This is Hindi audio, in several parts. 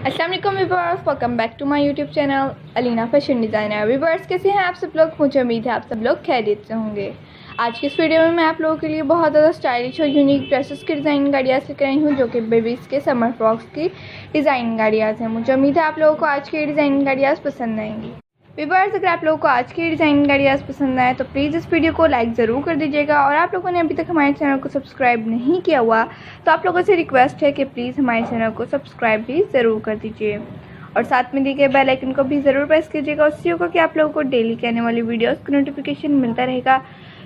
अस्सलाम वालेकुम viewers, welcome back to my YouTube channel Alina fashion designer. Viewers, कैसे हैं आप सब लोग? मुझे उम्मीद है आप सब लोग खैरियत से होंगे। आज की इस वीडियो में मैं आप लोगों के लिए बहुत ज़्यादा स्टाइलिश और यूनिक ड्रेसेस की डिज़ाइन गाड़ियाँ लेकर आई हूँ, जो कि बेबीज़ के समर फ्रॉक्स की डिज़ाइन गाड़ियाँ हैं। मुझे उम्मीद है आप लोगों को आज की डिज़ाइन गाड़ियाँ पसंद आएंगी। व्यूअर्स, अगर आप लोगों को आज की डिज़ाइन गाड़ियाँ पसंद आए तो प्लीज़ इस वीडियो को लाइक ज़रूर कर दीजिएगा, और आप लोगों ने अभी तक हमारे चैनल को सब्सक्राइब नहीं किया हुआ तो आप लोगों से रिक्वेस्ट है कि प्लीज़ हमारे चैनल को सब्सक्राइब भी ज़रूर कर दीजिए, और साथ में दिए गए बेल आइकन को भी ज़रूर प्रेस कीजिएगा। उससे होगा कि आप लोगों को डेली के आने वाली वीडियोस का नोटिफिकेशन मिलता रहेगा,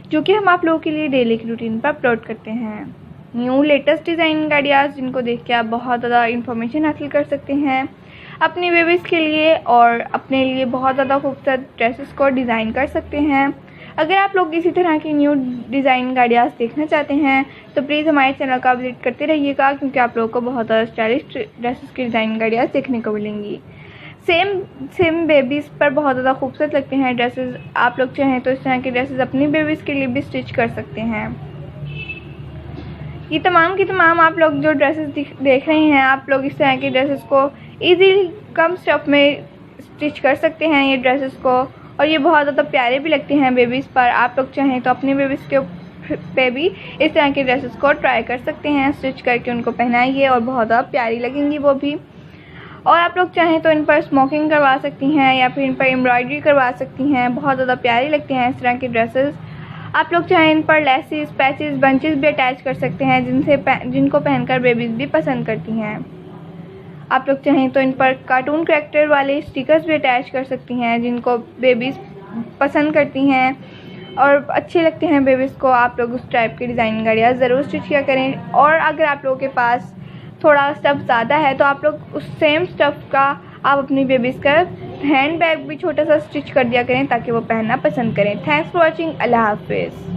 जो कि हम आप लोगों के लिए डेली की रूटीन पर अपलोड करते हैं। न्यू लेटेस्ट डिज़ाइन गाड़ियाँ जिनको देख के आप बहुत ज़्यादा इन्फॉर्मेशन हासिल कर सकते हैं, अपनी बेबीज़ के लिए और अपने लिए बहुत ज़्यादा खूबसूरत ड्रेसेस को डिज़ाइन कर सकते हैं। अगर आप लोग इसी तरह की न्यू डिज़ाइन गाड़ियाँ देखना चाहते हैं तो प्लीज़ हमारे चैनल का विजिट करते रहिएगा, क्योंकि आप लोगों को बहुत ज़्यादा स्टाइलिश ड्रेसेस की डिज़ाइन गाड़ियाँ देखने को मिलेंगी। सेम बेबीज़ पर बहुत ज़्यादा खूबसूरत लगते हैं ड्रेसेस। आप लोग चाहें तो इस तरह के ड्रेसेस अपनी बेबीज़ के लिए भी स्टिच कर सकते हैं। ये तमाम की तमाम आप लोग जो ड्रेसेस देख रहे हैं, आप लोग इस तरह के ड्रेसेस को इजीली कम स्टफ में स्टिच कर सकते हैं ये ड्रेसेस को, और ये बहुत ज़्यादा प्यारे भी लगते हैं बेबीज़ पर। आप लोग चाहें तो अपनी बेबीज़ के पे भी इस तरह के ड्रेसेस को ट्राई कर सकते हैं, स्टिच करके उनको पहनाइए और बहुत ज़्यादा प्यारी लगेंगी वो भी। और आप लोग चाहें तो इन पर स्मोकिंग करवा सकती हैं या फिर इन पर एम्ब्रॉयडरी करवा सकती हैं, बहुत ज़्यादा प्यारी लगते हैं इस तरह के ड्रेसेस। आप लोग चाहें इन पर लेसेस, पैचेस, बंचेस भी अटैच कर सकते हैं, जिनको पहनकर बेबीज़ भी पसंद करती हैं। आप लोग चाहें तो इन पर कार्टून कैरेक्टर वाले स्टिकर्स भी अटैच कर सकती हैं, जिनको बेबीज़ पसंद करती हैं और अच्छे लगते हैं बेबीज़ को। आप लोग उस टाइप की डिज़ाइन गाड़ियाँ ज़रूर स्टिच किया करें। और अगर आप लोगों के पास थोड़ा स्टफ़ ज़्यादा है तो आप लोग उस सेम स्टफ़ का आप अपनी बेबीज़ का हैंड बैग भी छोटा सा स्टिच कर दिया करें, ताकि वो पहनना पसंद करें। Thanks for watching. अल्लाह हाफिज़।